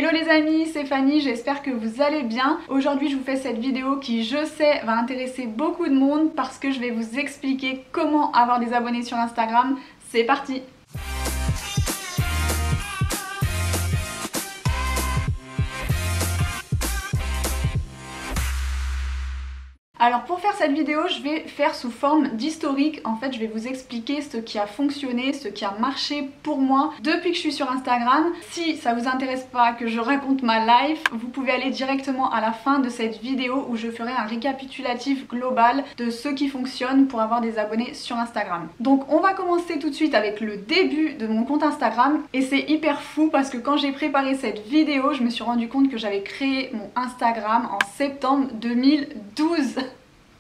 Hello les amis, c'est Fanny, j'espère que vous allez bien. Aujourd'hui je vous fais cette vidéo qui je sais va intéresser beaucoup de monde parce que je vais vous expliquer comment avoir des abonnés sur Instagram. C'est parti! Alors pour faire cette vidéo, je vais faire sous forme d'historique. En fait, je vais vous expliquer ce qui a fonctionné, ce qui a marché pour moi depuis que je suis sur Instagram. Si ça vous intéresse pas que je raconte ma life, vous pouvez aller directement à la fin de cette vidéo où je ferai un récapitulatif global de ce qui fonctionne pour avoir des abonnés sur Instagram. Donc on va commencer tout de suite avec le début de mon compte Instagram et c'est hyper fou parce que quand j'ai préparé cette vidéo, je me suis rendu compte que j'avais créé mon Instagram en septembre 2012.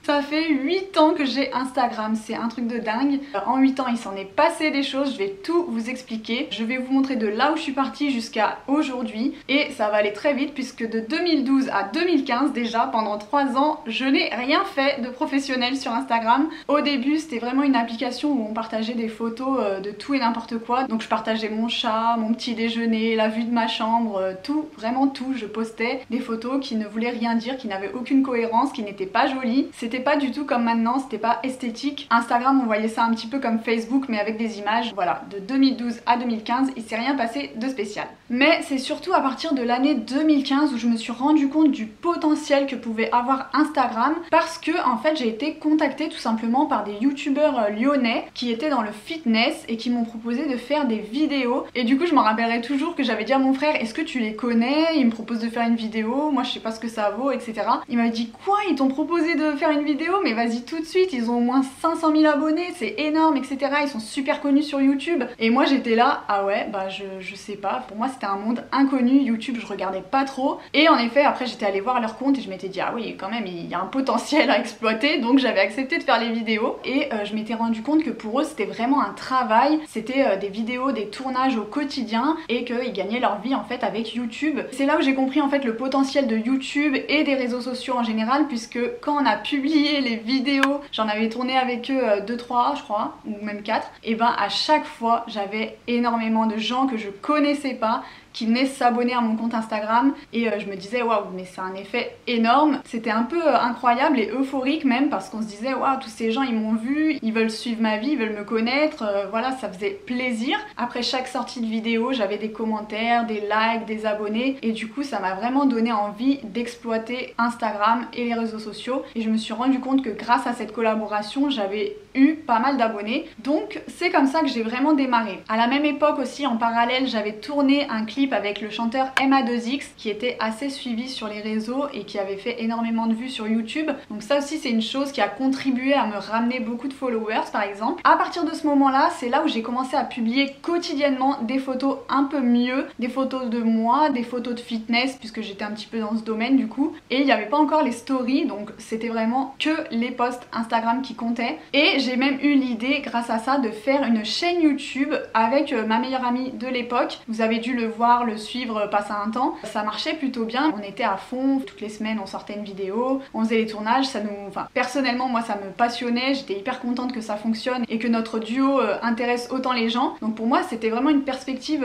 Ça fait 8 ans que j'ai Instagram, c'est un truc de dingue. En 8 ans il s'en est passé des choses, je vais tout vous expliquer. Je vais vous montrer de là où je suis partie jusqu'à aujourd'hui et ça va aller très vite puisque de 2012 à 2015 déjà, pendant 3 ans, je n'ai rien fait de professionnel sur Instagram. Au début c'était vraiment une application où on partageait des photos de tout et n'importe quoi. Donc je partageais mon chat, mon petit déjeuner, la vue de ma chambre, tout, vraiment tout. Je postais des photos qui ne voulaient rien dire, qui n'avaient aucune cohérence, qui n'étaient pas jolies. C'était pas du tout comme maintenant, c'était pas esthétique. Instagram, on voyait ça un petit peu comme Facebook mais avec des images. Voilà, de 2012 à 2015, il s'est rien passé de spécial. Mais c'est surtout à partir de l'année 2015 où je me suis rendu compte du potentiel que pouvait avoir Instagram parce que en fait j'ai été contactée tout simplement par des youtubeurs lyonnais qui étaient dans le fitness et qui m'ont proposé de faire des vidéos. Et du coup je m'en rappellerai toujours que j'avais dit à mon frère, est-ce que tu les connais? Il me propose de faire une vidéo, moi je sais pas ce que ça vaut, etc. Il m'avait dit quoi? Ils t'ont proposé de faire une vidéo? Mais vas-y tout de suite, ils ont au moins 500 000 abonnés, c'est énorme, etc. Ils sont super connus sur YouTube. Et moi j'étais là, ah ouais, bah je sais pas, pour moi c'était un monde inconnu, YouTube je regardais pas trop. Et en effet après j'étais allée voir leur compte et je m'étais dit ah oui quand même il y a un potentiel à exploiter, donc j'avais accepté de faire les vidéos. Et je m'étais rendu compte que pour eux c'était vraiment un travail, c'était des vidéos, des tournages au quotidien et qu'ils gagnaient leur vie en fait avec YouTube. C'est là où j'ai compris en fait le potentiel de YouTube et des réseaux sociaux en général, puisque quand on a publié les vidéos, j'en avais tourné avec eux 2-3 je crois, ou même 4, et ben à chaque fois j'avais énormément de gens que je connaissais pas qui venaient s'abonner à mon compte Instagram et je me disais waouh mais c'est un effet énorme. C'était un peu incroyable et euphorique même parce qu'on se disait waouh tous ces gens ils m'ont vu, ils veulent suivre ma vie, ils veulent me connaître, voilà ça faisait plaisir. Après chaque sortie de vidéo j'avais des commentaires, des likes, des abonnés et du coup ça m'a vraiment donné envie d'exploiter Instagram et les réseaux sociaux et je me suis rendu compte que grâce à cette collaboration j'avais eu pas mal d'abonnés, donc c'est comme ça que j'ai vraiment démarré. À la même époque aussi en parallèle j'avais tourné un clip avec le chanteur MA2X qui était assez suivi sur les réseaux et qui avait fait énormément de vues sur YouTube, donc ça aussi c'est une chose qui a contribué à me ramener beaucoup de followers par exemple. À partir de ce moment là c'est là où j'ai commencé à publier quotidiennement des photos un peu mieux, des photos de moi, des photos de fitness puisque j'étais un petit peu dans ce domaine du coup, et il n'y avait pas encore les stories donc c'était vraiment que les posts Instagram qui comptaient. Et j'ai même eu l'idée grâce à ça de faire une chaîne YouTube avec ma meilleure amie de l'époque. Vous avez dû le voir, le suivre passer un temps. Ça marchait plutôt bien, on était à fond, toutes les semaines on sortait une vidéo, on faisait les tournages, ça nous... Enfin personnellement moi ça me passionnait, j'étais hyper contente que ça fonctionne et que notre duo intéresse autant les gens. Donc pour moi c'était vraiment une perspective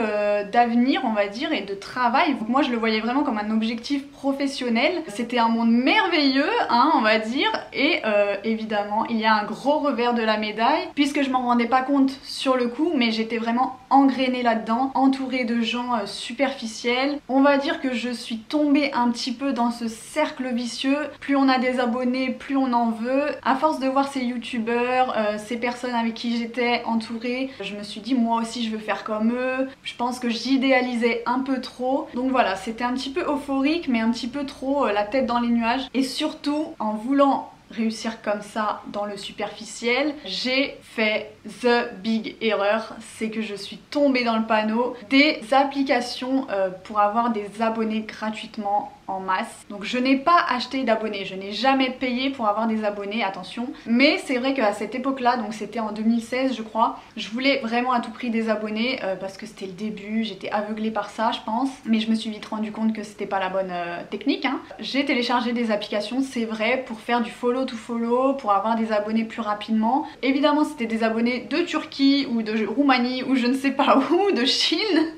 d'avenir on va dire et de travail. Donc moi je le voyais vraiment comme un objectif professionnel. C'était un monde merveilleux hein, on va dire, et évidemment il y a un gros revers de la médaille puisque je m'en rendais pas compte sur le coup mais j'étais vraiment engrainée là-dedans, entourée de gens superficiels. On va dire que je suis tombée un petit peu dans ce cercle vicieux. Plus on a des abonnés, plus on en veut. À force de voir ces youtubeurs, ces personnes avec qui j'étais entourée, je me suis dit moi aussi je veux faire comme eux. Je pense que j'idéalisais un peu trop. Donc voilà, c'était un petit peu euphorique mais un petit peu trop la tête dans les nuages. Et surtout en voulant réussir comme ça dans le superficiel, j'ai fait the big error, c'est que je suis tombée dans le panneau des applications pour avoir des abonnés gratuitement en masse. Donc je n'ai pas acheté d'abonnés, je n'ai jamais payé pour avoir des abonnés, attention. Mais c'est vrai qu'à cette époque-là, donc c'était en 2016 je crois, je voulais vraiment à tout prix des abonnés parce que c'était le début, j'étais aveuglée par ça je pense. Mais je me suis vite rendu compte que c'était pas la bonne technique hein. J'ai téléchargé des applications, c'est vrai, pour faire du follow to follow, pour avoir des abonnés plus rapidement. Évidemment c'était des abonnés de Turquie ou de Roumanie ou je ne sais pas où, de Chine.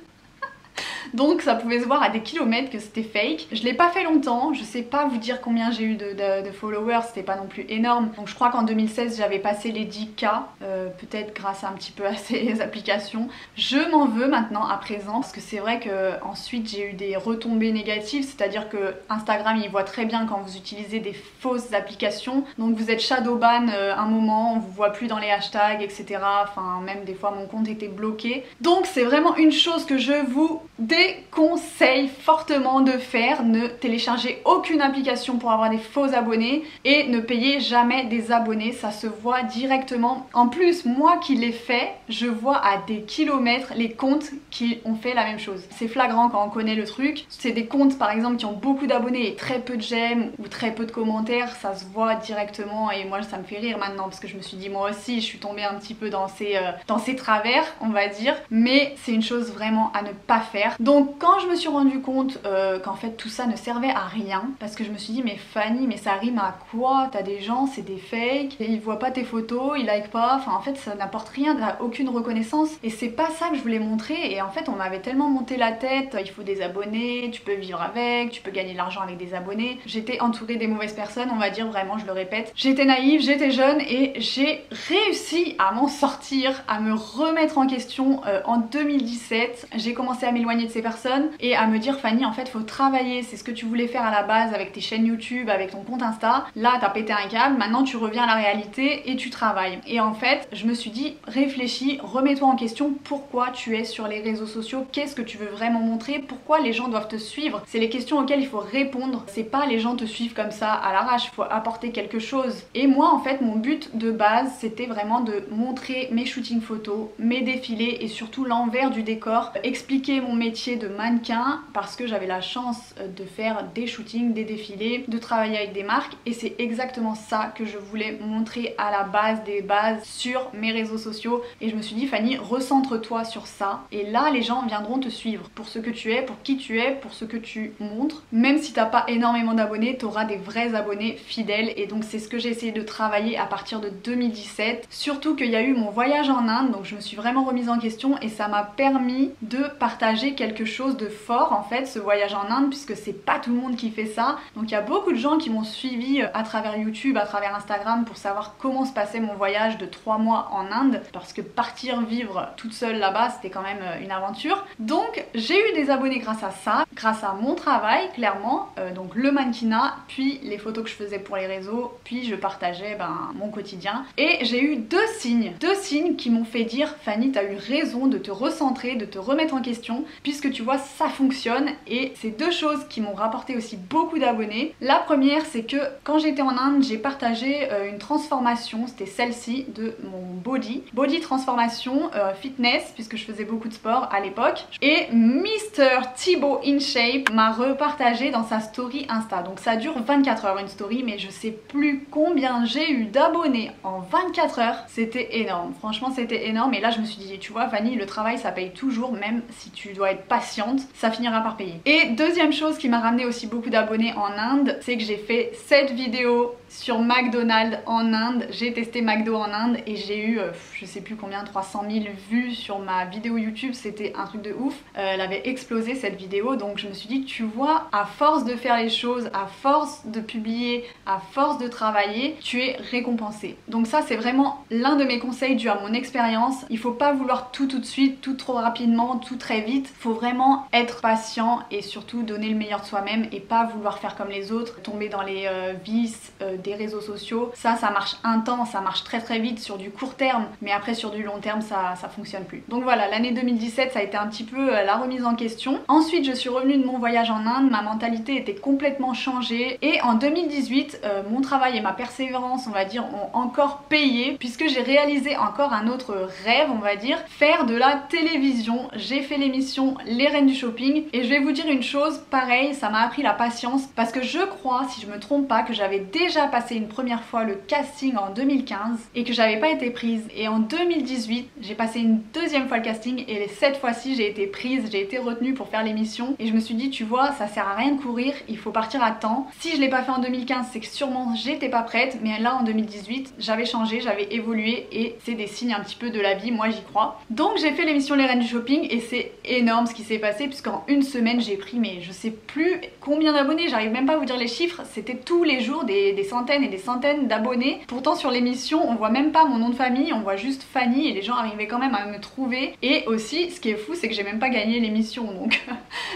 donc ça pouvait se voir à des kilomètres que c'était fake. Je l'ai pas fait longtemps, je sais pas vous dire combien j'ai eu de followers, c'était pas non plus énorme. Donc je crois qu'en 2016 j'avais passé les 10K, peut-être grâce un petit peu à ces applications. Je m'en veux maintenant à présent parce que c'est vrai que ensuite j'ai eu des retombées négatives, c'est-à-dire que Instagram il voit très bien quand vous utilisez des fausses applications, donc vous êtes shadowban un moment, on vous voit plus dans les hashtags, etc. Enfin même des fois mon compte était bloqué. Donc c'est vraiment une chose que je vous déconseille fortement de faire. Ne téléchargez aucune application pour avoir des faux abonnés et ne payez jamais des abonnés, ça se voit directement. En plus moi qui l'ai fait, je vois à des kilomètres les comptes qui ont fait la même chose. C'est flagrant quand on connaît le truc. C'est des comptes par exemple qui ont beaucoup d'abonnés et très peu de j'aime ou très peu de commentaires, ça se voit directement et moi ça me fait rire maintenant parce que je me suis dit moi aussi je suis tombée un petit peu dans ces travers on va dire, mais c'est une chose vraiment à ne pas faire. Donc quand je me suis rendu compte qu'en fait tout ça ne servait à rien, parce que je me suis dit mais Fanny, mais ça rime à quoi? T'as des gens, c'est des fakes, et ils voient pas tes photos, ils like pas, enfin en fait ça n'apporte rien, t'as aucune reconnaissance et c'est pas ça que je voulais montrer. Et en fait on m'avait tellement monté la tête, il faut des abonnés, tu peux vivre avec, tu peux gagner de l'argent avec des abonnés. J'étais entourée des mauvaises personnes, on va dire, vraiment je le répète. J'étais naïve, j'étais jeune et j'ai réussi à m'en sortir, à me remettre en question en 2017. J'ai commencé à m'éloigner de ces personnes et à me dire Fanny en fait faut travailler, c'est ce que tu voulais faire à la base avec tes chaînes YouTube, avec ton compte Insta. Là t'as pété un câble, maintenant tu reviens à la réalité et tu travailles. Et en fait je me suis dit réfléchis, remets-toi en question, pourquoi tu es sur les réseaux sociaux, qu'est-ce que tu veux vraiment montrer, pourquoi les gens doivent te suivre. C'est les questions auxquelles il faut répondre, c'est pas les gens te suivent comme ça à l'arrache, il faut apporter quelque chose. Et moi en fait mon but de base c'était vraiment de montrer mes shootings photos, mes défilés et surtout l'envers du décor, expliquer mon métier de mannequin parce que j'avais la chance de faire des shootings, des défilés, de travailler avec des marques et c'est exactement ça que je voulais montrer à la base des bases sur mes réseaux sociaux. Et je me suis dit Fanny, recentre-toi sur ça et là les gens viendront te suivre pour ce que tu es, pour qui tu es, pour ce que tu montres. Même si t'as pas énormément d'abonnés, t'auras des vrais abonnés fidèles et donc c'est ce que j'ai essayé de travailler à partir de 2017. Surtout qu'il y a eu mon voyage en Inde, donc je me suis vraiment remise en question et ça m'a permis de partager quelque chose de fort en fait, ce voyage en Inde, puisque c'est pas tout le monde qui fait ça. Donc il y a beaucoup de gens qui m'ont suivi à travers YouTube, à travers Instagram pour savoir comment se passait mon voyage de 3 mois en Inde, parce que partir vivre toute seule là-bas c'était quand même une aventure. Donc j'ai eu des abonnés grâce à ça, grâce à mon travail clairement, donc le mannequinat, puis les photos que je faisais pour les réseaux, puis je partageais mon quotidien. Et j'ai eu deux signes qui m'ont fait dire Fanny t'as eu raison de te recentrer, de te remettre en question, puisque tu vois ça fonctionne. Et c'est deux choses qui m'ont rapporté aussi beaucoup d'abonnés. La première c'est que quand j'étais en Inde j'ai partagé une transformation, c'était celle-ci de mon body transformation fitness, puisque je faisais beaucoup de sport à l'époque, et Mr Thibaut InShape m'a repartagé dans sa story Insta. Donc ça dure 24 heures une story, mais je sais plus combien j'ai eu d'abonnés en 24 heures. C'était énorme, franchement c'était énorme. Et là je me suis dit tu vois Fanny, le travail ça paye toujours, même si tu dois être patiente, ça finira par payer. Et deuxième chose qui m'a ramené aussi beaucoup d'abonnés en Inde, c'est que j'ai fait cette vidéo sur McDonald's en Inde. J'ai testé McDo en Inde et j'ai eu je sais plus combien, 300 000 vues sur ma vidéo YouTube, c'était un truc de ouf. Elle avait explosé cette vidéo, donc je me suis dit tu vois, à force de faire les choses, à force de publier, à force de travailler, tu es récompensé. Donc ça c'est vraiment l'un de mes conseils dû à mon expérience. Il faut pas vouloir tout de suite, tout trop rapidement, tout très vite. Faut vraiment être patient et surtout donner le meilleur de soi-même et pas vouloir faire comme les autres, tomber dans les vices des réseaux sociaux. Ça marche un temps, ça marche très très vite sur du court terme, mais après sur du long terme ça fonctionne plus. Donc voilà, l'année 2017 ça a été un petit peu la remise en question. Ensuite je suis revenue de mon voyage en Inde, ma mentalité était complètement changée et en 2018 mon travail et ma persévérance on va dire ont encore payé, puisque j'ai réalisé encore un autre rêve on va dire, faire de la télévision. J'ai fait l'émission Les Reines du Shopping et je vais vous dire une chose, pareil ça m'a appris la patience, parce que je crois, si je me trompe pas, que j'avais déjà passé une première fois le casting en 2015 et que j'avais pas été prise, et en 2018 j'ai passé une deuxième fois le casting et cette fois-ci j'ai été prise, j'ai été retenue pour faire l'émission et je me suis dit tu vois ça sert à rien de courir, il faut partir à temps. Si je l'ai pas fait en 2015 c'est que sûrement j'étais pas prête, mais là en 2018 j'avais changé, j'avais évolué et c'est des signes un petit peu de la vie, moi j'y crois. Donc j'ai fait l'émission Les Reines du Shopping et c'est énorme ce qui s'est passé puisqu'en une semaine j'ai pris, mais je sais plus combien d'abonnés, j'arrive même pas à vous dire les chiffres, c'était tous les jours des centaines et des centaines d'abonnés. Pourtant sur l'émission on voit même pas mon nom de famille, on voit juste Fanny et les gens arrivaient quand même à me trouver. Et aussi ce qui est fou c'est que j'ai même pas gagné l'émission, donc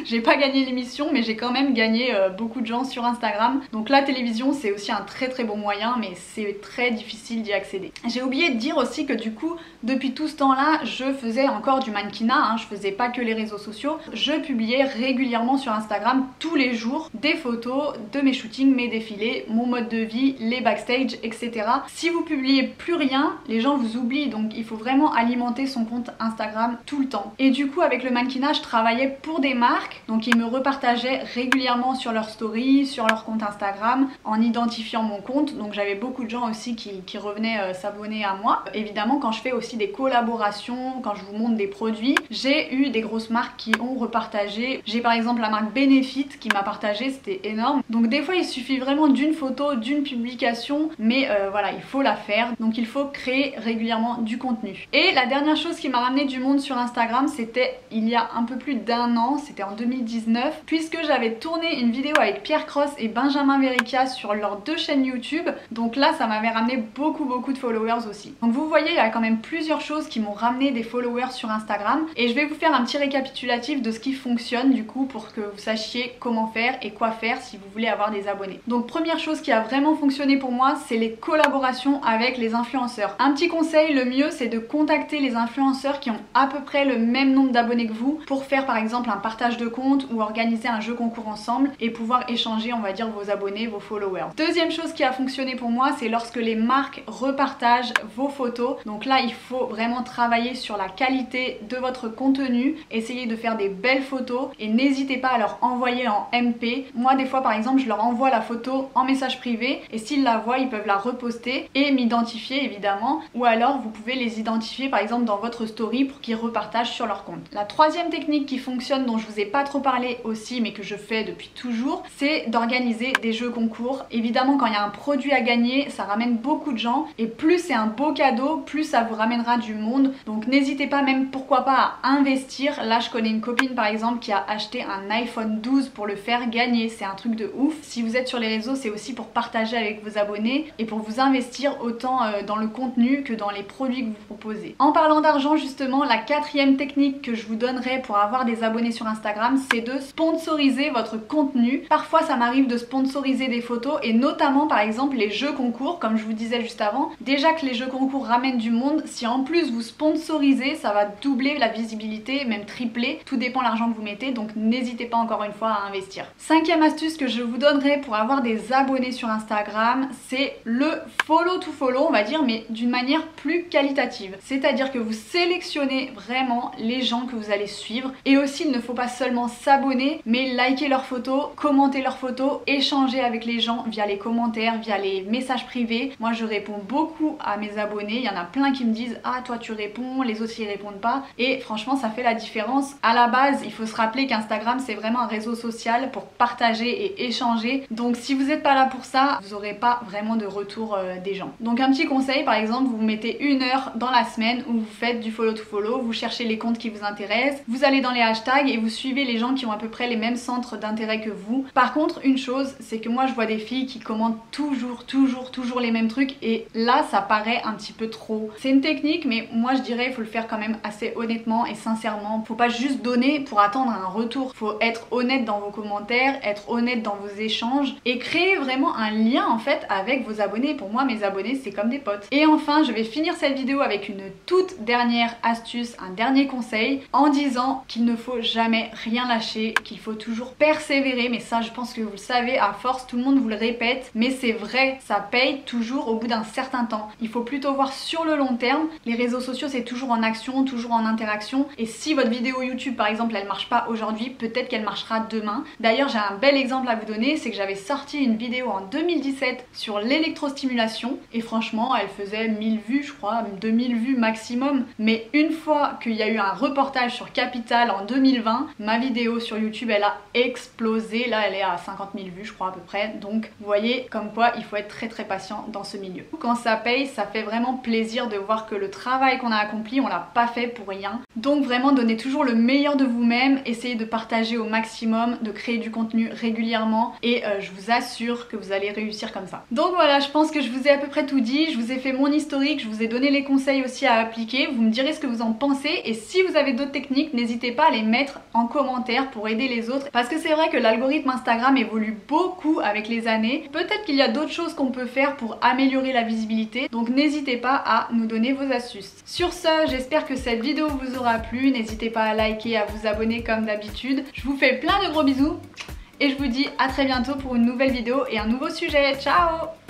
j'ai pas gagné l'émission mais j'ai quand même gagné beaucoup de gens sur Instagram. Donc la télévision c'est aussi un très bon moyen, mais c'est très difficile d'y accéder. J'ai oublié de dire aussi que du coup depuis tout ce temps là je faisais encore du mannequinat, hein, je faisais pas que les réseaux sociaux, je publiais régulièrement sur Instagram tous les jours des photos de mes shootings, mes défilés, mon mode de vie, les backstage, etc. Si vous publiez plus rien, les gens vous oublient, donc il faut vraiment alimenter son compte Instagram tout le temps. Et du coup avec le mannequinat je travaillais pour des marques, donc ils me repartageaient régulièrement sur leur story, sur leur compte Instagram, en identifiant mon compte. Donc j'avais beaucoup de gens aussi qui revenaient s'abonner à moi. Évidemment quand je fais aussi des collaborations, quand je vous montre des produits, j'ai eu des grosses marques qui ont repartagé. J'ai par exemple la marque Benefit qui m'a partagé, c'était énorme. Donc des fois il suffit vraiment d'une photo, d'une publication, mais voilà, il faut la faire. Donc il faut créer régulièrement du contenu. Et la dernière chose qui m'a ramené du monde sur Instagram, c'était il y a un peu plus d'1 an, c'était en 2019, puisque j'avais tourné une vidéo avec Pierre Cross et Benjamin Verica sur leurs 2 chaînes YouTube. Donc là ça m'avait ramené beaucoup de followers aussi. Donc vous voyez il y a quand même plusieurs choses qui m'ont ramené des followers sur Instagram, et je vais vous faire un petit récapitulatif de ce qui fonctionne du coup pour que vous sachiez comment faire et quoi faire si vous voulez avoir des abonnés. Donc première chose qui a vraiment fonctionné pour moi, c'est les collaborations avec les influenceurs. Un petit conseil, le mieux c'est de contacter les influenceurs qui ont à peu près le même nombre d'abonnés que vous pour faire par exemple un partage de compte ou organiser un jeu concours ensemble et pouvoir échanger, on va dire, vos abonnés, vos followers. Deuxième chose qui a fonctionné pour moi, c'est lorsque les marques repartagent vos photos. Donc là il faut vraiment travailler sur la qualité de votre contenu, essayer de faire des belles photos et n'hésitez pas à leur envoyer en MP. Moi des fois par exemple je leur envoie la photo en message privé et s'ils la voient ils peuvent la reposter et m'identifier évidemment, ou alors vous pouvez les identifier par exemple dans votre story pour qu'ils repartagent sur leur compte. La troisième technique qui fonctionne, dont je vous ai pas trop parlé aussi mais que je fais depuis toujours, c'est d'organiser des jeux concours. Évidemment quand il y a un produit à gagner ça ramène beaucoup de gens et plus c'est un beau cadeau, plus ça vous ramènera du monde. Donc n'hésitez pas, même pourquoi pas, à investir. Là je connais une copine par exemple qui a acheté un iPhone 12 pour le faire gagner, c'est un truc de ouf. Si vous êtes sur les réseaux c'est aussi pour partager avec vos abonnés et pour vous investir autant dans le contenu que dans les produits que vous proposez. En parlant d'argent justement, la quatrième technique que je vous donnerai pour avoir des abonnés sur Instagram, c'est de sponsoriser votre contenu. Parfois ça m'arrive de sponsoriser des photos et notamment par exemple les jeux concours, comme je vous disais juste avant. Déjà que les jeux concours ramènent du monde, si en plus vous sponsorisez, ça va doubler la visibilité, même tripler, tout dépend de l'argent que vous mettez, donc n'hésitez pas encore une fois à investir. Cinquième astuce que je vous donnerai pour avoir des abonnés sur Instagram, c'est le follow to follow, on va dire, mais d'une manière plus qualitative. C'est-à-dire que vous sélectionnez vraiment les gens que vous allez suivre, et aussi il ne faut pas seulement s'abonner, mais liker leurs photos, commenter leurs photos, échanger avec les gens via les commentaires, via les messages privés. Moi je réponds beaucoup à mes abonnés, il y en a plein qui me disent ah toi tu réponds, les autres ils répondent pas, et franchement ça fait la différence. À la base il faut se rappeler qu'Instagram c'est vraiment un réseau social pour partager et échanger, donc si vous n'êtes pas là pour ça vous n'aurez pas vraiment de retour des gens. Donc un petit conseil, par exemple vous mettez 1 heure dans la semaine où vous faites du follow to follow, vous cherchez les comptes qui vous intéressent, vous allez dans les hashtags et vous suivez les gens qui ont à peu près les mêmes centres d'intérêt que vous. Par contre une chose c'est que moi je vois des filles qui commentent toujours les mêmes trucs et là ça paraît un petit peu trop. C'est une technique mais moi je dirais il faut le faire quand même assez honnêtement et sincèrement. Faut pas juste donner pour attendre un retour, faut être honnête dans vos commentaires, être honnête dans vos échanges et créer vraiment un lien en fait avec vos abonnés. Pour moi mes abonnés c'est comme des potes. Et enfin je vais finir cette vidéo avec une toute dernière astuce, un dernier conseil en disant qu'il ne faut jamais rien lâcher, qu'il faut toujours persévérer, mais ça je pense que vous le savez à force, tout le monde vous le répète, mais c'est vrai, ça paye toujours au bout d'un certain temps. Il faut plutôt voir sur le long terme. Les réseaux sociaux c'est toujours en action, toujours en interaction, et si votre vidéo YouTube par exemple elle marche pas aujourd'hui, peut-être qu'elle marchera demain. D'ailleurs j'ai un bel exemple à vous donner, c'est que j'avais sorti une vidéo en 2017 sur l'électrostimulation et franchement elle faisait 1000 vues je crois, 2000 vues maximum, mais une fois qu'il y a eu un reportage sur Capital en 2020, ma vidéo sur YouTube elle a explosé, là elle est à 50 000 vues je crois à peu près, donc vous voyez comme quoi il faut être très patient dans ce milieu. Quand ça paye, ça fait vraiment plaisir de voir que le travail qu'on a accompli on l'a pas fait pour rien, donc vraiment donnez toujours le meilleur meilleur de vous-même, essayez de partager au maximum, de créer du contenu régulièrement et je vous assure que vous allez réussir comme ça. Donc voilà, je pense que je vous ai à peu près tout dit, je vous ai fait mon historique, je vous ai donné les conseils aussi à appliquer, vous me direz ce que vous en pensez et si vous avez d'autres techniques, n'hésitez pas à les mettre en commentaire pour aider les autres parce que c'est vrai que l'algorithme Instagram évolue beaucoup avec les années. Peut-être qu'il y a d'autres choses qu'on peut faire pour améliorer la visibilité, donc n'hésitez pas à nous donner vos astuces. Sur ce, j'espère que cette vidéo vous aura plu, n'hésitez pas à liker, à vous abonner comme d'habitude. Je vous fais plein de gros bisous et je vous dis à très bientôt pour une nouvelle vidéo et un nouveau sujet. Ciao!